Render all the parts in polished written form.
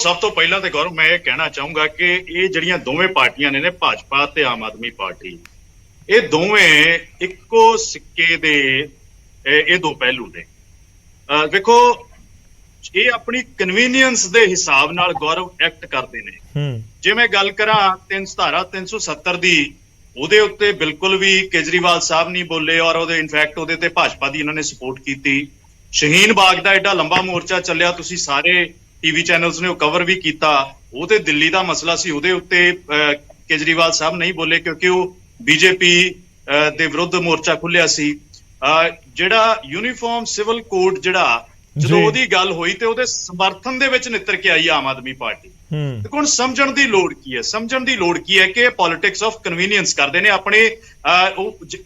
ਸਭ ਤੋਂ ਪਹਿਲਾਂ ਤੇ ਗੌਰਵ ਮੈਂ ਇਹ ਕਹਿਣਾ ਚਾਹੂੰਗਾ ਕਿ ਇਹ ਜਿਹੜੀਆਂ ਦੋਵੇਂ ਪਾਰਟੀਆਂ ਨੇ ਭਾਜਪਾ ਤੇ ਆਮ ਆਦਮੀ ਪਾਰਟੀ, ਇਹ ਦੋਵੇਂ ਇੱਕੋ ਸਿੱਕੇ ਦੇ ਇਹ ਦੋ ਪਹਿਲੂ ਨੇ। ਵੇਖੋ, ਇਹ ਆਪਣੀ ਕਨਵੀਨੀਅੰਸ ਦੇ ਹਿਸਾਬ ਨਾਲ ਗੌਰਵ ਐਕਟ ਕਰਦੇ ਨੇ। ਜੇ ਮੈਂ ਗੱਲ ਕਰਾਂ ਧਾਰਾ 370 ਦੀ, ਉਹਦੇ ਉੱਤੇ ਬਿਲਕੁਲ ਵੀ ਕੇਜਰੀਵਾਲ ਸਾਹਿਬ ਨਹੀਂ ਬੋਲੇ ਔਰ ਉਹਦੇ ਇਨਫੈਕਟ ਉਹਦੇ ਤੇ ਭਾਜਪਾ ਦੀ ਇਹਨਾਂ ਨੇ ਸਪੋਰਟ ਕੀਤੀ। ਸ਼ਹੀਨ ਬਾਗ ਦਾ ਐਡਾ ਲੰਬਾ ਮੋਰਚਾ ਚੱਲਿਆ, ਤੁਸੀਂ ਸਾਰੇ ਟੀਵੀ ਚੈਨਲਸ ਨੇ ਉਹ ਕਵਰ ਵੀ ਕੀਤਾ। ਉਹ ਤੇ ਦਿੱਲੀ ਦਾ ਮਸਲਾ ਸੀ, ਉਹਦੇ ਉੱਤੇ ਕੇਜਰੀਵਾਲ ਸਾਹਿਬ ਨਹੀਂ ਬੋਲੇ ਕਿਉਂਕਿ ਉਹ ਬੀਜੇਪੀ ਦੇ ਵਿਰੁੱਧ ਮੋਰਚਾ ਖੁੱਲਿਆ ਸੀ। ਜਿਹੜਾ ਯੂਨੀਫਾਰਮ ਸਿਵਲ ਕੋਡ ਜਿਹੜਾ ਜਦੋਂ ਉਹਦੀ ਗੱਲ ਹੋਈ ਤੇ ਉਹਦੇ ਸਮਰਥਨ ਦੇ ਵਿੱਚ ਨਿੱਤਰ ਕੇ ਆਈ ਆਮ ਆਦਮੀ ਪਾਰਟੀ। ਤੇ ਹੁਣ ਸਮਝਣ ਦੀ ਲੋੜ ਕੀ ਹੈ, ਸਮਝਣ ਦੀ ਲੋੜ ਕੀ ਹੈ ਕਿ ਪੋਲਿਟਿਕਸ ਆਫ ਕਨਵੀਨੀਅੰਸ ਕਰਦੇ ਨੇ ਆਪਣੇ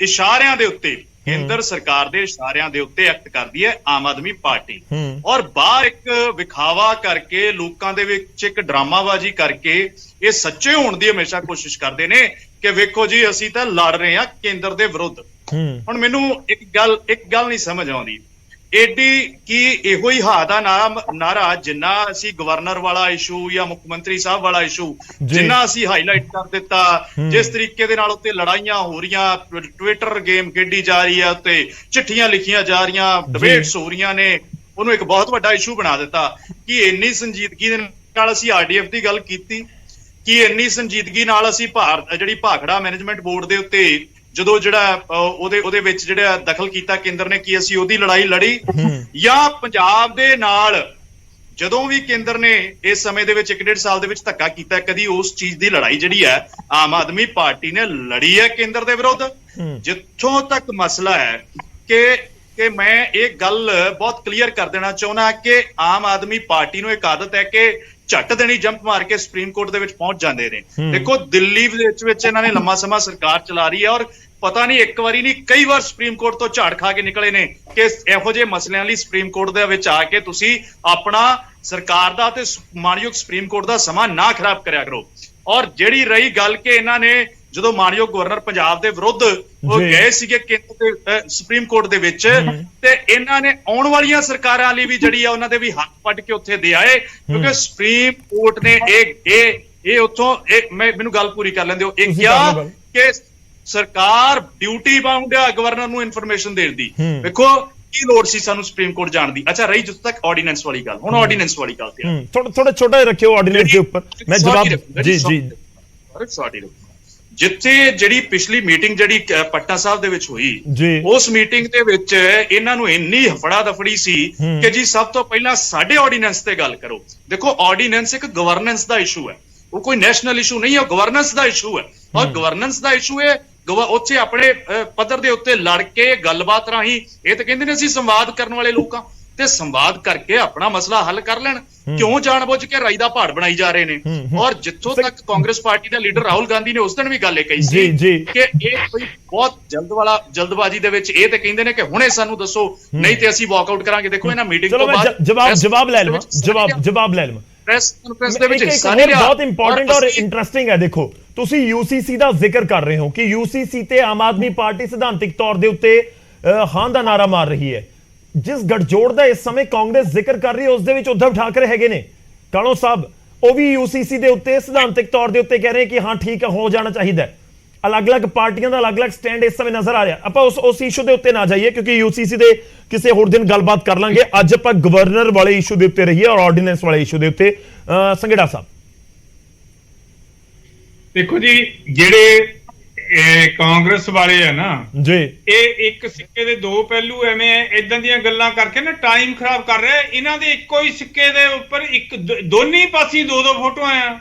ਇਸ਼ਾਰਿਆਂ ਦੇ ਉੱਤੇ, ਕੇਂਦਰ ਸਰਕਾਰ ਦੇ ਇਸ਼ਾਰਿਆਂ ਦੇ ਉੱਤੇ ਐਕਟ ਕਰਦੀ ਹੈ ਆਮ ਆਦਮੀ ਪਾਰਟੀ। ਔਰ ਬਾਹਰ ਇੱਕ ਵਿਖਾਵਾ ਕਰਕੇ, ਲੋਕਾਂ ਦੇ ਵਿੱਚ ਇੱਕ ਡਰਾਮਾਬਾਜ਼ੀ ਕਰਕੇ ਇਹ ਸੱਚੇ ਹੋਣ ਦੀ ਹਮੇਸ਼ਾ ਕੋਸ਼ਿਸ਼ ਕਰਦੇ ਨੇ ਕਿ ਵੇਖੋ ਜੀ ਅਸੀਂ ਤਾਂ ਲੜ ਰਹੇ ਹਾਂ ਕੇਂਦਰ ਦੇ ਵਿਰੁੱਧ। ਹੁਣ ਮੈਨੂੰ ਇੱਕ ਗੱਲ ਨਹੀਂ ਸਮਝ ਆਉਂਦੀ, ਏਡੀ ਕੀ ਇਹੋ ਹੀ ਹਾ ਦਾ ਨਾਰਾ ਜਿੰਨਾ ਅਸੀਂ ਗਵਰਨਰ ਵਾਲਾ ਇਸ਼ੂ ਜਾਂ ਮੁੱਖ ਮੰਤਰੀ ਸਾਹਿਬ ਵਾਲਾ ਇਸ਼ੂ ਜਿੰਨਾ ਅਸੀਂ ਹਾਈਲਾਈਟ ਕਰ ਦਿੱਤਾ, ਜਿਸ ਤਰੀਕੇ ਦੇ ਨਾਲ ਉੱਤੇ ਲੜਾਈਆਂ ਹੋ ਰਹੀਆਂ, ਟਵਿੱਟਰ ਗੇਮ ਖੇਡੀ ਜਾ ਰਹੀ ਹੈ, ਉੱਤੇ ਚਿੱਠੀਆਂ ਲਿਖੀਆਂ ਜਾ ਰਹੀਆਂ, ਡਿਬੇਟਸ ਹੋ ਰਹੀਆਂ ਨੇ, ਉਹਨੂੰ ਇੱਕ ਬਹੁਤ ਵੱਡਾ ਇਸ਼ੂ ਬਣਾ ਦਿੱਤਾ। ਕਿ ਇੰਨੀ ਸੰਜੀਦਗੀ ਦੇ ਨਾਲ ਅਸੀਂ RDF ਦੀ ਗੱਲ ਕੀਤੀ, ਕਿ ਇੰਨੀ ਸੰਜੀਦਗੀ ਨਾਲ ਅਸੀਂ ਜਿਹੜੀ ਭਾਖੜਾ ਮੈਨੇਜਮੈਂਟ ਬੋਰਡ ਦੇ ਉੱਤੇ ਜਦੋਂ ਜਿਹੜਾ ਉਹਦੇ ਵਿੱਚ ਜਿਹੜਾ ਦਖਲ ਕੀਤਾ ਕੇਂਦਰ ਨੇ, ਕੀ ਅਸੀਂ ਉਹਦੀ ਲੜਾਈ ਲੜੀ? ਜਾਂ ਪੰਜਾਬ ਦੇ ਨਾਲ ਜਦੋਂ ਵੀ ਕੇਂਦਰ ਨੇ ਇਸ ਸਮੇਂ ਦੇ ਵਿੱਚ 1.5 ਸਾਲ ਦੇ ਵਿੱਚ ਧੱਕਾ ਕੀਤਾ, ਕਦੀ ਉਸ ਚੀਜ਼ ਦੀ ਲੜਾਈ ਜਿਹੜੀ ਹੈ ਆਮ ਆਦਮੀ ਪਾਰਟੀ ਨੇ ਲੜੀ ਹੈ ਕੇਂਦਰ ਦੇ ਵਿਰੁੱਧ? ਜਿੱਥੋਂ ਤੱਕ ਮਸਲਾ ਹੈ ਕਿ ਮੈਂ ਇਹ ਗੱਲ ਬਹੁਤ ਕਲੀਅਰ ਕਰ ਦੇਣਾ ਚਾਹੁੰਦਾ ਕਿ ਆਮ ਆਦਮੀ ਪਾਰਟੀ ਨੂੰ ਇੱਕ ਆਦਤ ਹੈ ਕਿ ਝੱਟ ਦੇਣੀ ਜੰਪ ਮਾਰ ਕੇ ਸੁਪਰੀਮ ਕੋਰਟ ਦੇ ਵਿੱਚ ਪਹੁੰਚ ਜਾਂਦੇ ਨੇ। ਦੇਖੋ, ਦਿੱਲੀ ਵਿੱਚ ਇਹਨਾਂ ਨੇ ਲੰਮਾ ਸਮਾਂ ਸਰਕਾਰ ਚਲਾ ਰਹੀ ਹੈ ਔਰ ਪਤਾ ਨਹੀਂ ਇੱਕ ਵਾਰੀ ਨਹੀਂ ਕਈ ਵਾਰ ਸੁਪਰੀਮ ਕੋਰਟ ਤੋਂ ਝਾੜ ਖਾ ਕੇ ਨਿਕਲੇ ਨੇ ਕਿ ਇਹੋ ਜਿਹੇ ਮਸਲਿਆਂ ਲਈ ਸੁਪਰੀਮ ਕੋਰਟ ਦੇ ਵਿੱਚ ਆ ਕੇ ਤੁਸੀਂ ਆਪਣਾ ਸਰਕਾਰ ਦਾ ਤੇ ਮਾਨਯੋਗ ਸੁਪਰੀਮ ਕੋਰਟ ਦਾ ਸਮਾਂ ਨਾ ਖਰਾਬ ਕਰਿਆ ਕਰੋ। ਔਰ ਜਿਹੜੀ ਰਹੀ ਗੱਲ ਕਿ ਇਹਨਾਂ ਨੇ ਜਦੋਂ ਮਾਨਯੋਗ ਗਵਰਨਰ ਪੰਜਾਬ ਦੇ ਵਿਰੁੱਧ ਉਹ ਗਏ ਸੀਗੇ ਸੁਪਰੀਮ ਕੋਰਟ ਦੇ ਵਿੱਚ, ਤੇ ਇਹਨਾਂ ਨੇ ਆਉਣ ਵਾਲੀਆਂ ਸਰਕਾਰਾਂ ਲਈ ਵੀ ਜਿਹੜੀ ਆ ਉਹਨਾਂ ਦੇ ਵੀ ਹੱਥ ਪੱਟ ਕੇ ਉੱਥੇ ਦੇ ਆਏ, ਕਿਉਂਕਿ ਸੁਪਰੀਮ ਕੋਰਟ ਨੇ ਇਹ ਉੱਥੋਂ ਮੈਨੂੰ ਗੱਲ ਪੂਰੀ ਕਰ ਲੈਂਦੇ ਹੋ, ਇਹ ਕਿਹਾ ਕਿ ਸਰਕਾਰ ਡਿਊਟੀ ਬਾਉਂਡ ਆ ਗਵਰਨਰ ਨੂੰ ਇਨਫੋਰਮੇਸ਼ਨ ਦੇਣ ਦੀ। ਵੇਖੋ ਕੀ ਲੋੜ ਸੀ ਸਾਨੂੰ ਸੁਪਰੀਮ ਕੋਰਟ ਜਾਣ ਦੀ। ਅੱਛਾ, ਰਹੀ ਜਿੱਥੇ ਤੱਕ ਆਰਡੀਨੈਂਸ ਵਾਲੀ ਗੱਲ, ਹੁਣ ਆਰਡੀਨੈਂਸ ਵਾਲੀ ਗੱਲ ਤੇ ਥੋੜਾ ਛੋਟਾ ਰੱਖਿਓ ਆਰਡੀਨੈਂਸ ਦੇ ਉੱਪਰ ਮੈਂ ਜਵਾਬ ਜੀ ਜਿੱਥੇ ਜਿਹੜੀ ਪਿਛਲੀ ਮੀਟਿੰਗ ਜਿਹੜੀ ਪਟਨਾ ਸਾਹਿਬ ਦੇ ਵਿੱਚ ਹੋਈ, ਉਸ ਮੀਟਿੰਗ ਦੇ ਵਿੱਚ ਇਹਨਾਂ ਨੂੰ ਇੰਨੀ ਹਫੜਾ ਦਫੜੀ ਸੀ ਕਿ ਜੀ ਸਭ ਤੋਂ ਪਹਿਲਾਂ ਸਾਡੇ ਆਰਡੀਨੈਂਸ ਤੇ ਗੱਲ ਕਰੋ। ਦੇਖੋ, ਆਰਡੀਨੈਂਸ ਇੱਕ ਗਵਰਨੈਂਸ ਦਾ ਇਸ਼ੂ ਹੈ, ਉਹ ਕੋਈ ਨੈਸ਼ਨਲ ਇਸ਼ੂ ਨਹੀਂ ਹੈ, ਉਹ ਗਵਰਨੈਂਸ ਦਾ ਇਸ਼ੂ ਹੈ। ਔਰ ਗਵਰਨੈਂਸ ਦਾ ਇਸ਼ੂ ਹੈ ਉੱਥੇ ਆਪਣੇ ਪੱਧਰ ਦੇ ਉੱਤੇ ਲੜ ਕੇ ਗੱਲਬਾਤ ਰਾਹੀਂ, ਇਹ ਤਾਂ ਕਹਿੰਦੇ ਨੇ ਅਸੀਂ ਸੰਵਾਦ ਕਰਨ ਵਾਲੇ ਲੋਕਾਂ, ਤੇ ਸੰਵਾਦ ਕਰਕੇ ਆਪਣਾ ਮਸਲਾ ਹੱਲ ਕਰ ਲੈਣ। ਕਿਉਂ ਜਾਣਬੁੱਝ ਕੇ ਰਾਈ ਦਾ ਪਹਾੜ ਬਣਾਈ ਜਾ ਰਹੇ ਨੇ? ਔਰ ਜਿੱਥੋਂ ਤੱਕ ਕਾਂਗਰਸ ਪਾਰਟੀ ਦੇ ਲੀਡਰ ਰਾਹੁਲ ਗਾਂਧੀ ਨੇ ਉਸ ਦਿਨ ਵੀ ਗੱਲ ਇਹ ਕਹੀ ਸੀ ਕਿ ਇਹ ਕੋਈ ਬਹੁਤ ਜਲਦਬਾਜ਼ੀ ਦੇ ਵਿੱਚ ਇਹ ਤੇ ਕਹਿੰਦੇ ਨੇ ਕਿ ਹੁਣੇ ਸਾਨੂੰ ਦੱਸੋ ਨਹੀਂ ਤੇ ਅਸੀਂ ਵਾਕਆਊਟ ਕਰਾਂਗੇ। ਦੇਖੋ, ਇਹਨਾਂ ਮੀਟਿੰਗ ਤੋਂ ਬਾਅਦ ਜਵਾਬ ਲੈ ਲਵਾਂ ਪ੍ਰੈਸ ਕਾਨਫਰੰਸ ਦੇ ਵਿੱਚ ਹਿੱਸਾ ਨਹੀਂ ਲਿਆ। ਬਹੁਤ ਇੰਪੋਰਟੈਂਟ ਔਰ ਇੰਟਰਸਟਿੰਗ ਹੈ। ਦੇਖੋ, ਤੁਸੀਂ UCC ਦਾ ਜ਼ਿਕਰ ਕਰ ਰਹੇ ਹੋ ਕਿ UCC ਤੇ ਆਮ ਆਦਮੀ ਪਾਰਟੀ ਸਿਧਾਂਤਿਕ ਤੌਰ ਦੇ ਉੱਤੇ ਹਾਂ ਦਾ ਨਾਰਾ ਮਾਰ ਰਹੀ ਹੈ। ਜਿਸ ਗਠਜੋੜ ਦਾ ਇਸ ਸਮੇਂ ਕਾਂਗਰਸ ਜ਼ਿਕਰ ਕਰ ਰਹੀ ਹੈ, ਉਸ ਦੇ ਵਿੱਚ ਉद्धਵ ਠਾਕਰੇ ਹੈਗੇ ਨੇ, ਕਾਣੋ ਸਾਹਿਬ, ਉਹ ਵੀ UCC ਦੇ ਉੱਤੇ ਸਿਧਾਂਤਿਕ ਤੌਰ ਦੇ ਉੱਤੇ ਕਹਿ ਰਹੇ ਕਿ ਹਾਂ ਠੀਕ ਹੈ, ਹੋ ਜਾਣਾ ਚਾਹੀਦਾ। ਅਲੱਗ-ਅਲੱਗ ਪਾਰਟੀਆਂ ਦਾ ਅਲੱਗ-ਅਲੱਗ ਸਟੈਂਡ ਇਸ ਸਮੇਂ ਨਜ਼ਰ ਆ ਰਿਹਾ। ਆਪਾਂ ਉਸ ਇਸ਼ੂ ਦੇ ਉੱਤੇ ਨਾ ਜਾਈਏ ਕਿਉਂਕਿ UCC ਦੇ ਕਿਸੇ ਹੋਰ ਦਿਨ ਗੱਲਬਾਤ ਕਰ ਲਾਂਗੇ। ਅੱਜ ਆਪਾਂ ਗਵਰਨਰ ਵਾਲੇ ਇਸ਼ੂ ਦੇ ਉੱਤੇ ਰਹੀਏ ਔਰ ਆਰਡੀਨੈਂਸ ਵਾਲੇ ਇਸ਼ੂ ਦੇ ਉੱਤੇ। ਸੰਘੇੜਾ ਸਾਹਿਬ, ਦੇਖੋ ਜੀ, ਜਿਹੜੇ ਕਾਂਗਰਸ ਵਾਲੇ ਆ ਨਾ ਜੀ, ਇਹ ਇੱਕ ਸਿੱਕੇ ਦੇ ਦੋ ਪਹਿਲੂ ਐਵੇਂ ਇਦਾਂ ਦੀਆਂ ਗੱਲਾਂ ਕਰਕੇ ਨਾ ਟਾਈਮ ਖਰਾਬ ਕਰ ਰਿਹਾ। ਇਹਨਾਂ ਦੇ ਇੱਕੋ ਹੀ ਸਿੱਕੇ ਦੇ ਉੱਪਰ ਇੱਕ ਦੋਨੀ ਪਾਸੇ ਦੋ ਫੋਟੋਆਂ ਆ।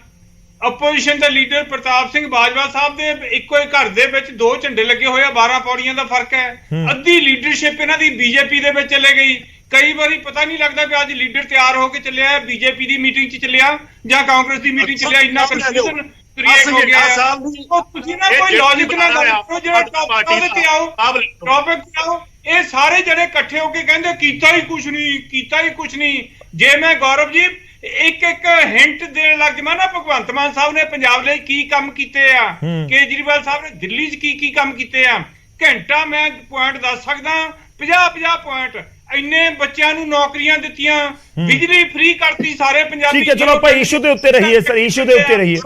ਆਪੋਜੀਸ਼ਨ ਦੇ ਲੀਡਰ ਪ੍ਰਤਾਪ ਸਿੰਘ ਬਾਜਵਾ ਸਾਹਿਬ ਦੇ ਇੱਕੋ ਹੀ ਘਰ ਦੇ ਵਿੱਚ ਦੋ ਝੰਡੇ ਲੱਗੇ ਹੋਏ ਆ, 12 ਪੌੜੀਆਂ ਦਾ ਫਰਕ ਹੈ। ਅੱਧੀ ਲੀਡਰਸ਼ਿਪ ਇਹਨਾਂ ਦੀ BJP ਦੇ ਵਿੱਚ ਚਲੇ ਗਈ। ਕਈ ਵਾਰੀ ਪਤਾ ਨਹੀਂ ਲੱਗਦਾ ਕਿ ਅੱਜ ਲੀਡਰ ਤਿਆਰ ਹੋ ਕੇ ਚੱਲਿਆ BJP ਦੀ ਮੀਟਿੰਗ 'ਚ ਚੱਲਿਆ ਜਾਂ ਕਾਂਗਰਸ ਦੀ ਮੀਟਿੰਗ ਚੱਲਿਆ। ਇੰਨਾ ਕਨਫਿਊਜ਼ਨ ਕ੍ਰੀਏਟ ਹੋ ਗਿਆ। ਤੁਸੀਂ ਨਾ ਕੋਈ ਲੌਜਿਕ ਨਾਲ ਗੱਲ ਕਰੋ, ਜਿਹੜਾ ਟੌਪਿਕ ਤੇ ਆਓ। ਇਹ ਸਾਰੇ ਜਿਹੜੇ ਇਕੱਠੇ ਹੋ ਕੇ ਕਹਿੰਦੇ ਕੀਤਾ ਹੀ ਕੁਛ ਨਹੀਂ। ਜੇ ਮੈਂ ਗੌਰਵ ਜੀ ਇੱਕ ਹਿੰਟ ਦੇਣ ਲੱਗ ਜਾਵਾਂ ਨਾ, ਭਗਵੰਤ ਮਾਨ ਸਾਹਿਬ ਨੇ ਪੰਜਾਬ ਲਈ ਕੀ ਕੰਮ ਕੀਤੇ ਆ, ਕੇਜਰੀਵਾਲ ਸਾਹਿਬ ਨੇ ਦਿੱਲੀ 'ਚ ਕੀ ਕੰਮ ਕੀਤੇ ਆ, ਘੰਟਾ ਮੈਂ ਪੁਆਇੰਟ ਦੱਸ ਸਕਦਾ, 50 ਪੁਆਇੰਟ। ਇੰਨੇ ਬੱਚਿਆਂ ਨੂੰ ਨੌਕਰੀਆਂ ਦਿੱਤੀਆਂ, ਬਿਜਲੀ ਫ੍ਰੀ ਕਰਤੀ ਸਾਰੇ ਪੰਜਾਬੀ। ਠੀਕ ਹੈ, ਚਲੋ ਆਪਾਂ ਇਸ਼ੂ ਦੇ ਉੱਤੇ ਰਹੀਏ ਸਰ, ਇਸ਼ੂ ਦੇ ਉੱਤੇ ਰਹੀਏ।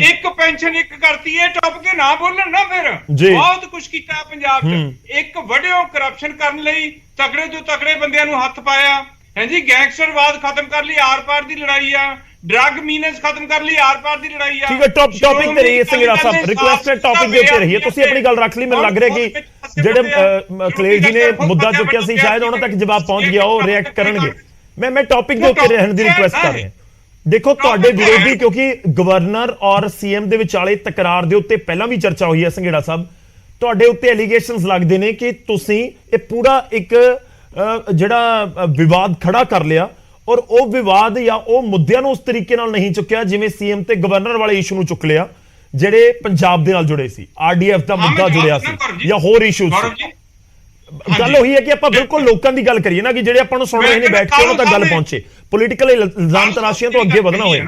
ਇੱਕ ਪੈਨਸ਼ਨ ਇੱਕ ਕਰਤੀ, ਇਹ ਟੱਪ ਕੇ ਨਾ ਬੋਲਣ ਨਾ ਫਿਰ। ਬਹੁਤ ਕੁਝ ਕੀਤਾ ਪੰਜਾਬ 'ਚ। ਇੱਕ ਵੱਡਿਓ ਕਰਪਸ਼ਨ ਕਰਨ ਲਈ ਤਕੜੇ ਤੋਂ ਤਕੜੇ ਬੰਦਿਆਂ ਨੂੰ ਹੱਥ ਪਾਇਆ ਹੈ ਜੀ। ਗੈਂਗਸਟਰਵਾਦ ਖਤਮ ਕਰ ਲਈ, ਆਰ ਪਾਰ ਦੀ ਲੜਾਈ ਆ। ਡਰੱਗ ਮੀਨਸ ਖਤਮ ਕਰ ਲਈ, ਆਰ ਪਾਰ ਦੀ ਲੜਾਈ ਆ। ਠੀਕ ਹੈ, ਟੌਪਿਕ ਤੇ ਰਹੀਏ ਸੰਘੇੜਾ ਸਾਹਿਬ, ਰਿਕੁਐਸਟਡ ਟੌਪਿਕ ਦੇ ਉੱਤੇ ਰਹੀਏ। ਤੁਸੀਂ ਆਪਣੀ ਗੱਲ ਰੱਖ ਲਈ, ਮੈਨੂੰ ਲੱਗ ਰਿਹਾ ਕਿ ਜਿਹੜੇ ਕਲੇਰ ਜੀ ਨੇ ਮੁੱਦਾ ਚੁੱਕਿਆ ਸੀ ਸ਼ਾਇਦ ਉਹਨਾਂ ਤੱਕ ਜਵਾਬ ਪਹੁੰਚ ਗਿਆ, ਉਹ ਰਿਐਕਟ ਕਰਨਗੇ। ਮੈਂ ਟੌਪਿਕ ਦੇ ਉੱਤੇ ਰਹਿਣ ਦੀ ਰਿਕੁਐਸਟ ਕਰ ਰਿਹਾ। ਦੇਖੋ ਤੁਹਾਡੇ ਵਿਰੋਧੀ, ਕਿਉਂਕਿ ਗਵਰਨਰ ਔਰ ਸੀਐਮ ਦੇ ਵਿਚਾਲੇ ਤਕਰਾਰ ਦੇ ਉੱਤੇ ਪਹਿਲਾਂ ਵੀ ਚਰਚਾ ਹੋਈ ਹੈ ਸੰਘੇੜਾ ਸਾਹਿਬ, ਤੁਹਾਡੇ ਉੱਤੇ ਐਲੀਗੇਸ਼ਨਸ ਲੱਗਦੇ ਨੇ ਕਿ ਤੁਸੀਂ ਇਹ ਪੂਰਾ ਇੱਕ ਜਿਹੜਾ ਵਿਵਾਦ ਖੜਾ ਕਰ ਲਿਆ ਔਰ ਉਹ ਵਿਵਾਦ ਜਾਂ ਉਹ ਮੁੱਦਿਆਂ ਨੂੰ ਉਸ ਤਰੀਕੇ ਨਾਲ ਨਹੀਂ ਚੁੱਕਿਆ ਜਿਵੇਂ ਸੀਐਮ ਤੇ ਗਵਰਨਰ ਵਾਲੇ ਇਸ਼ੂ ਨੂੰ ਚੁੱਕ ਲਿਆ ਜਿਹੜੇ ਪੰਜਾਬ ਦੇ ਨਾਲ ਜੁੜੇ ਸੀ, ਆਰਡੀਐਫ ਦਾ ਮੁੱਦਾ ਜੁੜਿਆ ਸੀ ਜਾਂ ਹੋਰ ਇਸ਼ੂਜ਼ ਸੀ। ਗੱਲ ਉਹੀ ਹੈ ਕਿ ਆਪਾਂ ਬਿਲਕੁਲ ਲੋਕਾਂ ਦੀ ਗੱਲ ਕਰੀਏ ਨਾ, ਕਿ ਜਿਹੜੇ ਆਪਾਂ ਨੂੰ ਸੁਣ ਰਹੇ ਨੇ ਬੈਠ ਕੇ ਉਹਨਾਂ ਤੱਕ ਗੱਲ ਪਹੁੰਚੇ। ਪੋਲੀਟੀਕਲ ਇਲਜ਼ਾਮ ਤਰਾਸ਼ੀਆਂ ਤੋਂ ਅੱਗੇ ਵਧਣਾ ਹੋਏ।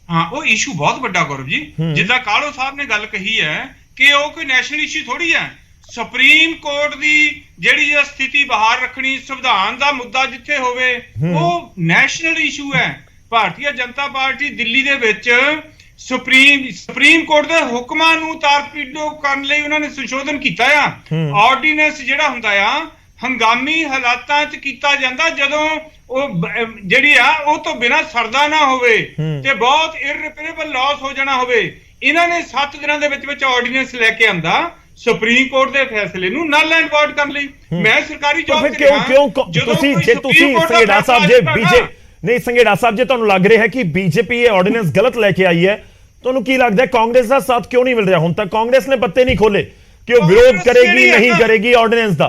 ਹਾਂ, ਉਹ ਇਸ਼ੂ ਬਹੁਤ ਵੱਡਾ ਗੌਰਵ ਜੀ, ਜਿੱਦਾਂ ਕਾਲੋ ਸਾਹਿਬ ਨੇ ਗੱਲ ਕਹੀ ਹੈ ਕਿ ਉਹ ਕੋਈ ਨੈਸ਼ਨਲ ਇਸ਼ੂ ਥੋੜੀ ਹੈ। ਸੁਪਰੀਮ ਕੋਰਟ ਦੀ ਜਿਹੜੀ ਸਥਿਤੀ ਬਾਹਰ ਰੱਖਣੀ, ਸੰਵਿਧਾਨ ਦਾ ਮੁੱਦਾ ਜਿੱਥੇ ਹੋਵੇ, ਉਹ ਨੈਸ਼ਨਲ ਇਸ਼ੂ ਹੈ। ਭਾਰਤੀ ਜਨਤਾ ਪਾਰਟੀ ਦਿੱਲੀ ਦੇ ਵਿੱਚ ਸੁਪਰੀਮ ਕੋਰਟ ਦੇ ਹੁਕਮਾਂ ਨੂੰ ਤਾਰਪੀਡੋ ਕਰਨ ਲਈ ਉਹਨਾਂ ਨੇ ਸੰਸ਼ੋਧਨ ਕੀਤਾ ਆ। ਆਰਡੀਨੈਂਸ ਜਿਹੜਾ ਹੁੰਦਾ ਆ ਹੰਗਾਮੀ ਹਾਲਾਤਾਂ 'ਚ ਕੀਤਾ ਜਾਂਦਾ, ਜਦੋਂ ਉਹ ਜਿਹੜੀ ਆ ਉਹ ਤੋਂ ਬਿਨਾਂ ਸਰਦਾ ਨਾ ਹੋਵੇ ਤੇ ਬਹੁਤ ਇਰਰਿਪੇਅਰੇਬਲ ਲਾਸ ਹੋ ਜਾਣਾ ਹੋਵੇ। ਇਹਨਾਂ ਨੇ 7 ਦਿਨਾਂ ਦੇ ਵਿੱਚ ਆਰਡੀਨੈਂਸ ਲੈ ਕੇ ਆਂਦਾ ਸੁਪਰੀਮ ਕੋਰਟ ਦੇ ਫੈਸਲੇ ਨੂੰ ਨਲ ਐਂਡ ਵੋਇਡ ਕਰਨ ਲਈ। ਮੈਂ ਸਰਕਾਰੀ ਜੌਬ ਤੇ ਕਿਉਂ ਤੁਸੀਂ ਸੰਘੇੜਾ ਸਾਹਿਬ ਜੇ ਨਹੀਂ ਸੰਘੇੜਾ ਸਾਹਿਬ ਜੇ ਤੁਹਾਨੂੰ ਲੱਗ ਰਿਹਾ ਹੈ ਕਿ ਬੀਜੇਪੀ ਇਹ ਆਰਡੀਨੈਂਸ ਗਲਤ ਲੈ ਕੇ ਆਈ ਹੈ, ਤੁਹਾਨੂੰ ਕੀ ਲੱਗਦਾ ਹੈ ਕਾਂਗਰਸ ਦਾ ਸਾਥ ਕਿਉਂ ਨਹੀਂ ਮਿਲ ਰਿਹਾ? ਹੁਣ ਤੱਕ ਕਾਂਗਰਸ ਨੇ ਪੱਤੇ ਨਹੀਂ ਖੋਲੇ ਕਿ ਉਹ ਵਿਰੋਧ ਕਰੇਗੀ ਨਹੀਂ ਕਰੇਗੀ ਆਰਡੀਨੈਂਸ ਦਾ।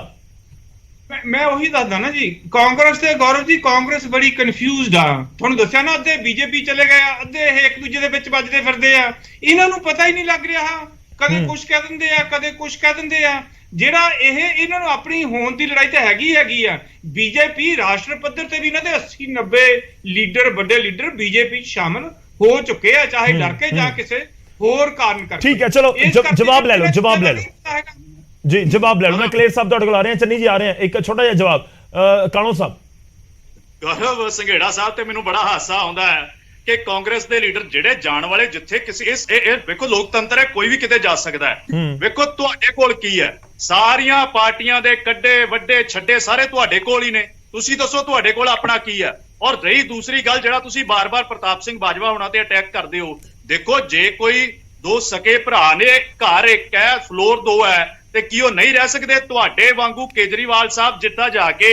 ਮੈਂ ਉਹੀ ਦੱਸਦਾ ਨਾ ਜੀ, ਕਾਂਗਰਸ ਤੇ ਗੌਰਵ ਜੀ, ਕਾਂਗਰਸ ਬੜੀ ਕਨਫਿਊਜ਼ਡ ਆ। ਤੁਹਾਨੂੰ ਦੱਸਿਆ ਨਾ, ਅੱਧੇ ਬੀਜੇਪੀ ਚਲੇ ਗਏ ਆ, ਅੱਧੇ ਇਹ ਇੱਕ ਦੂਜੇ ਦੇ ਵਿੱਚ ਵੱਜਦੇ ਫਿਰਦੇ ਆ। ਇਹਨਾਂ ਨੂੰ ਪਤਾ ਹੀ ਨਹੀਂ ਲੱਗ ਰਿਹਾ, ਕਦੇ ਕੁਝ ਕਹਿ ਦਿੰਦੇ ਆ, ਕਦੇ ਕੁਝ ਕਹਿ ਦਿੰਦੇ ਆ। ਜਿਹੜਾ ਇਹਨਾਂ ਨੂੰ ਆਪਣੀ ਹੋਣ ਦੀ ਲੜਾਈ ਤਾਂ ਹੈਗੀ ਆ। ਬੀਜੇਪੀ ਰਾਸ਼ਟਰ ਪੱਧਰ ਤੇ ਵੀ ਇਹਨਾਂ ਦੇ 80-90 ਲੀਡਰ, ਵੱਡੇ ਲੀਡਰ ਬੀਜੇਪੀ ਸ਼ਾਮਲ ਹੋ ਚੁੱਕੇ ਆ, ਚਾਹੇ ਡਰ ਕੇ ਜਾਂ ਕਿਸੇ ਹੋਰ ਕਾਰਨ ਕਰਕੇ। ਠੀਕ ਹੈ, ਚਲੋ ਜਵਾਬ ਲੈ ਲਓ ਜੀ, ਜਵਾਬ ਲੈ ਲਓ। ਮੈਂ ਕਲੇਰ ਸਾਹਿਬ ਤੁਹਾਡੇ ਕੋਲ ਆ ਰਹੇ ਹਾਂ, ਚੰਨੀ ਜੀ ਆ ਰਹੇ ਹਾਂ, ਇੱਕ ਛੋਟਾ ਜਿਹਾ ਜਵਾਬ ਕਾਣੋ ਸਾਹਿਬ। ਗੌਰਵ ਸੰਘੇੜਾ ਸਾਹਿਬ ਤੇ ਮੈਨੂੰ ਬੜਾ ਹਾਸਾ ਆਉਂਦਾ ਹੈ ਕਿ ਕਾਂਗਰਸ ਦੇ ਲੀਡਰ ਜਿਹੜੇ ਜਾਣ ਵਾਲੇ ਜਿੱਥੇ ਕਿਸੇ ਇਹ ਵੇਖੋ ਲੋਕਤੰਤਰ ਹੈ, ਕੋਈ ਵੀ ਕਿਤੇ ਜਾ ਸਕਦਾ ਹੈ। ਵੇਖੋ ਤੁਹਾਡੇ ਕੋਲ ਕੀ ਹੈ, ਸਾਰੀਆਂ ਪਾਰਟੀਆਂ ਦੇ ਕੱਡੇ ਵੱਡੇ ਛੱਡੇ ਸਾਰੇ ਤੁਹਾਡੇ ਕੋਲ ਹੀ ਨੇ। ਤੁਸੀਂ ਦੱਸੋ ਤੁਹਾਡੇ ਕੋਲ ਆਪਣਾ ਕੀ ਹੈ? ਔਰ ਰਹੀ ਦੂਸਰੀ ਗੱਲ, ਜਿਹੜਾ ਤੁਸੀਂ ਬਾਰ-ਬਾਰ ਪ੍ਰਤਾਪ ਸਿੰਘ ਬਾਜਵਾ ਹੋਣਾ ਤੇ ਅਟੈਕ ਕਰਦੇ ਹੋ, ਦੇਖੋ ਜੇ ਕੋਈ ਦੋ ਸਕੇ ਭਰਾ ਨੇ, ਘਰ ਇੱਕ ਹੈ, ਫਲੋਰ 2 ਹੈ, ਤੇ ਕੀ ਉਹ ਨਹੀਂ ਰਹਿ ਸਕਦੇ? ਤੁਹਾਡੇ ਵਾਂਗੂ ਕੇਜਰੀਵਾਲ ਸਾਹਿਬ ਜਿੱਦਾਂ ਜਾ ਕੇ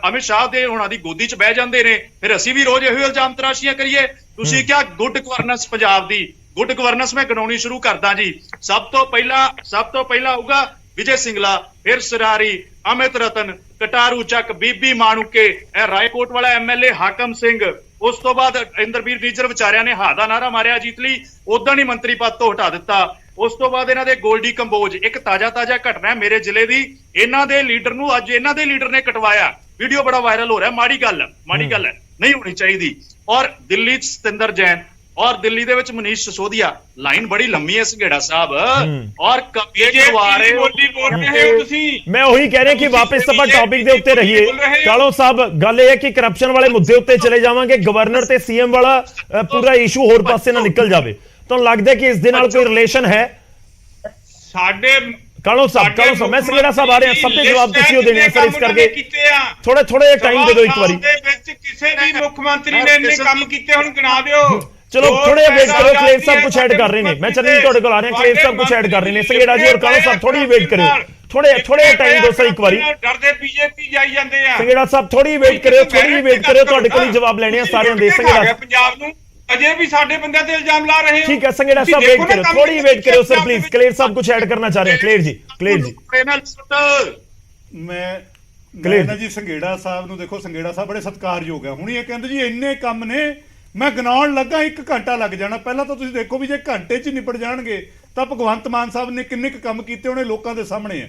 ਅਮਿਤ ਸ਼ਾਹ ਦੇ ਉਹਨਾਂ ਦੀ ਗੋਦੀ 'ਚ ਬਹਿ ਜਾਂਦੇ ਨੇ, ਫਿਰ ਅਸੀਂ ਵੀ ਰੋਜ਼ ਇਹੋ ਇਲਜ਼ਾਮ ਤਰਾਸ਼ੀਆਂ ਕਰੀਏ? ਤੁਸੀਂ ਕਿਹਾ ਗੁੱਡ ਗਵਰਨੈਂਸ ਪੰਜਾਬ ਦੀ, ਗੁੱਡ ਗਵਰਨੈਂਸ ਮੈਂ ਗਿਣਾਉਣੀ ਸ਼ੁਰੂ ਕਰਦਾ ਜੀ। ਸਭ ਤੋਂ ਪਹਿਲਾਂ ਆਊਗਾ ਵਿਜੇ ਸਿੰਗਲਾ, ਫਿਰ ਸਰਾਰੀ, ਅਮਿਤ ਰਤਨ, ਕਟਾਰੂ ਚੱਕ, ਬੀਬੀ ਮਾਣੂਕੇ, ਇਹ ਰਾਏਕੋਟ ਵਾਲਾ ਐਮਐਲਏ ਹਾਕਮ ਸਿੰਘ। ਉਸ ਤੋਂ ਬਾਅਦ ਇੰਦਰਬੀਰ ਨੀਜਰ ਵਿਚਾਰਿਆਂ ਨੇ ਹਾਂ ਦਾ ਨਾਰਾ ਮਾਰਿਆ ਜੀਤ ਲਈ, ਉਦੋਂ ਹੀ ਮੰਤਰੀ ਪਦ ਤੋਂ ਹਟਾ ਦਿੱਤਾ। ਉਸ ਤੋਂ ਬਾਅਦ ਇਹਨਾਂ ਦੇ ਗੋਲਡੀ ਕੰਬੋਜ, ਇੱਕ ਤਾਜ਼ਾ ਘਟਨਾ ਹੈ ਮੇਰੇ ਜ਼ਿਲ੍ਹੇ ਦੀ, ਇਹਨਾਂ ਦੇ ਲੀਡਰ ਨੂੰ ਅੱਜ ਇਹਨਾਂ ਦੇ ਲੀਡਰ ਨੇ ਕਟਵਾਇਆ, ਵੀਡੀਓ ਬੜਾ ਵਾਇਰਲ ਹੋ ਰਿਹਾ। ਮਾੜੀ ਗੱਲ ਹੈ, ਨਹੀਂ ਹੋਣੀ ਚਾਹੀਦੀ। ਔਰ ਦਿੱਲੀ 'ਚ ਸਤਿੰਦਰ ਜੈਨ, ਔਰ ਦਿੱਲੀ ਦੇ ਵਿੱਚ ਮਨੀਸ਼ ਸਿਸੋਦੀਆ, ਲਾਈਨ ਬੜੀ ਲੰਮੀ ਹੈ ਸੰਘੇੜਾ ਸਾਹਿਬ। ਔਰ ਮੈਂ ਉਹੀ ਕਹਿ ਰਿਹਾ ਕਿ ਵਾਪਸ ਆਪਾਂ ਟੌਪਿਕ ਦੇ ਉੱਤੇ ਰਹੀਏ। ਕਾਲੋ ਸਾਹਿਬ, ਗੱਲ ਇਹ ਹੈ ਕਿ ਕਰਪਸ਼ਨ ਵਾਲੇ ਮੁੱਦੇ ਉੱਤੇ ਚਲੇ ਜਾਵਾਂਗੇ, ਗਵਰਨਰ ਤੇ ਸੀਐਮ ਵਾਲਾ ਪੂਰਾ ਇਸ਼ੂ ਹੋਰ ਪਾਸੇ ਨਾ ਨਿਕਲ ਜਾਵੇ। ਤੁਹਾਨੂੰ ਲੱਗਦਾ ਕਿ ਇਸ ਦੇ ਨਾਲ ਕੋਈ ਰਿਲੇਸ਼ਨ ਹੈ? ਸਾਡੇ ਕਾਲੋ ਸਾਹਿਬ ਮੈਂ ਸੰਘੇੜਾ ਸਾਹਿਬ ਆ ਰਹੇ ਹਾਂ, ਸਭ ਦੇ ਜਵਾਬ ਤੁਸੀਂ ਉਹ ਦੇਣੇ ਸਰ, ਇਸ ਕਰਕੇ ਥੋੜਾ ਜਿਹਾ ਟਾਈਮ ਦੇ ਦਿਓ ਇੱਕ ਵਾਰੀ। ਕਿਸੇ ਵੀ ਮੁੱਖ ਮੰਤਰੀ ਨੇ ਇੰਨੇ ਕੰਮ ਕੀਤੇ, ਹੁਣ ਗਿਣਾ ਦਿਓ। ਚਲੋ ਥੋੜੇ ਵੇਟ ਕਰੋ, ਕਲੇਰ ਸਾਹਿਬ ਕੁਝ ਐਡ ਕਰ ਰਹੇ ਨੇ। ਮੈਂ ਚੰਨੀ ਤੁਹਾਡੇ ਕੋਲ ਆ ਰਿਹਾ, ਕਲੇਰ ਸਾਹਿਬ ਕੁਝ ਐਡ ਕਰ ਰਹੇ ਨੇ। ਸੰਘੇੜਾ ਜੀ ਔਰ ਕਾਲੋ ਸਾਹਿਬ ਥੋੜੀ ਵੇਟ ਕਰਿਓ, ਥੋੜੇ ਟਾਈਮ ਦਿਓ ਸਰ ਇੱਕ ਵਾਰੀ। ਡਰਦੇ ਬੀਜੇਪੀ ਜਾਈ ਜਾਂਦੇ ਆ। ਸੰਘੇੜਾ ਸਾਹਿਬ ਥੋੜੀ ਵੇਟ ਕਰਿਓ, ਤੁਹਾਡੇ ਕੋਲ ਹੀ ਜਵਾਬ ਲੈਣੇ ਆ ਸਾਰਿਆਂ ਦੇ। ਸੰਘੇੜਾ ਪੰਜਾਬ ਨੂੰ ਅਜੇ ਵੀ ਸਾਡੇ ਬੰਦਿਆਂ ਤੇ ਇਲਜ਼ਾਮ ਲਾ ਰਹੇ ਹੋ। ਠੀਕ ਹੈ ਸੰਘੇੜਾ ਸਾਹਿਬ ਵੇਟ ਕਰੋ, ਥੋੜੀ ਵੇਟ ਕਰਿਓ ਸਰ ਪਲੀਜ਼। ਕਲੇਰ ਸਾਹਿਬ ਕੁਝ ਐਡ ਕਰਨਾ ਚਾਹ ਰਹੇ हैं। ਕਲੇਰ ਜੀ ਮੈਂ ਨਾ ਜੀ ਸੰਘੇੜਾ ਸਾਹਿਬ ਨੂੰ ਦੇਖੋ, ਸੰਘੇੜਾ ਸਾਹਿਬ ਬੜੇ ਸਤਿਕਾਰਯੋਗ ਆ। ਹੁਣ ਇਹ ਕਹਿੰਦੇ ਜੀ ਇੰਨੇ ਕੰਮ ਨੇ, ਮੈਂ ਗਿਣਾਉਣ ਲੱਗਾ 1 ਘੰਟਾ ਲੱਗ ਜਾਣਾ। ਪਹਿਲਾਂ ਤਾਂ ਤੁਸੀਂ ਦੇਖੋ ਵੀ ਜੇ ਘੰਟੇ 'ਚ ਨਿਪਟ ਜਾਣਗੇ ਤਾਂ ਭਗਵੰਤ ਮਾਨ ਸਾਹਿਬ ਨੇ ਕਿੰਨੇ ਕੁ ਕੰਮ ਕੀਤੇ ਹੋਣੇ ਲੋਕਾਂ ਦੇ ਸਾਹਮਣੇ ਆ।